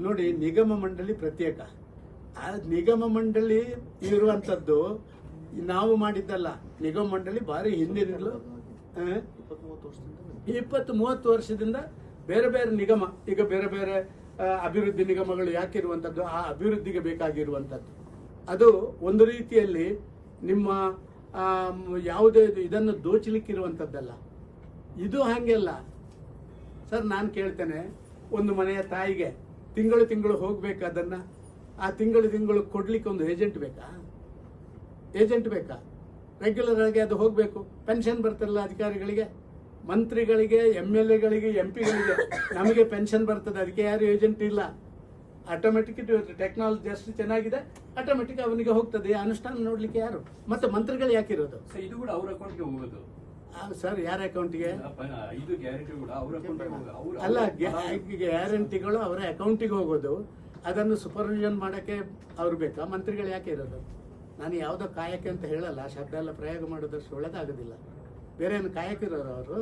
ನೋಡಿ, ನಿಗಮ ಮಂಡಳಿ ಪ್ರತ್ಯೇಕ. ಆ ನಿಗಮ ಮಂಡಳಿ ಇರುವಂತದ್ದು ನಾವು ಮಾಡಿದ್ದಲ್ಲ. ನಿಗಮ ಮಂಡಳಿ ಭಾರಿ ಹಿಂದಿನಿಂದಲೂ 20-30 ವರ್ಷದಿಂದ ಬೇರೆ ಬೇರೆ ನಿಗಮ, ಈಗ ಬೇರೆ ಬೇರೆ ಅಭಿವೃದ್ಧಿ ನಿಗಮಗಳು ಯಾಕಿರುವಂತದ್ದು, ಆ ಅಭಿವೃದ್ಧಿಗೆ ಬೇಕಾಗಿರುವಂತದ್ದು. ಅದು ಒಂದು ರೀತಿಯಲ್ಲಿ ನಿಮ್ಮ ಯಾವುದೇ ಇದನ್ನು ದೋಚಲಿಕ್ಕಿರುವಂತದ್ದಲ್ಲ. ಇದು ಹಾಗೆಲ್ಲ ಸರ್. ನಾನು ಕೇಳ್ತೇನೆ, ಒಂದು ಮನೆಯ ತಾಯಿಗೆ ತಿಂಗಳು ಹೋಗ್ಬೇಕು, ಅದನ್ನ ಆ ತಿಂಗಳು ಕೊಡ್ಲಿಕ್ಕೆ ಒಂದು ಏಜೆಂಟ್ ಬೇಕಾ? ರೆಗ್ಯುಲರ್ ಆಗಿ ಅದು ಹೋಗ್ಬೇಕು. ಪೆನ್ಷನ್ ಬರ್ತಲ್ಲ ಅಧಿಕಾರಿಗಳಿಗೆ, ಮಂತ್ರಿಗಳಿಗೆ, MLAಗಳಿಗೆ, MP ಗಳಿಗೆ. ನಮಗೆ ಪೆನ್ಷನ್ ಬರ್ತದೆ, ಅದಕ್ಕೆ ಯಾರು ಏಜೆಂಟ್ ಇಲ್ಲ. ಆಟೋಮೆಟಿಕ್ ಟೆಕ್ನಾಲಜಿ ಅಷ್ಟು ಚೆನ್ನಾಗಿದೆ, ಆಟೋಮೆಟಿಕ್ ಅವನಿಗೆ ಹೋಗ್ತದೆ. ಅನುಷ್ಠಾನ ನೋಡ್ಲಿಕ್ಕೆ ಯಾರು? ಮತ್ತೆ ಮಂತ್ರಿಗಳು ಯಾಕಿರೋದು? ಇದು ಕೂಡ ಅವ್ರ ಅಕೌಂಟ್ಗೆ ಹೋಗೋದು ಸರ್. ಯಾರ ಅಕೌಂಟಿಗೆ? ಇದು ಗ್ಯಾರಂಟಿ ಕೂಡ ಅವ್ರ ಅಕೌಂಟ್ ಅಲ್ಲ, ಗ್ಯಾರಂಟಿಗಳು ಅವರ ಅಕೌಂಟಿಗೆ ಹೋಗೋದು. ಅದನ್ನು ಸೂಪರ್ವಿಷನ್ ಮಾಡಕ್ಕೆ ಅವ್ರು ಬೇಕಾ? ಮಂತ್ರಿಗಳು ಯಾಕೆ ಇರೋದು? ನಾನು ಯಾವುದೋ ಕಾಯಕ್ಕೆ ಅಂತ ಹೇಳಲ್ಲ, ಶಬ್ದ ಎಲ್ಲ ಪ್ರಯೋಗ ಮಾಡೋದಷ್ಟು ಒಳಗಾಗೋದಿಲ್ಲ. ಬೇರೆ ಏನು ಕಾಯಕ್ಕಿರೋರು ಅವರು?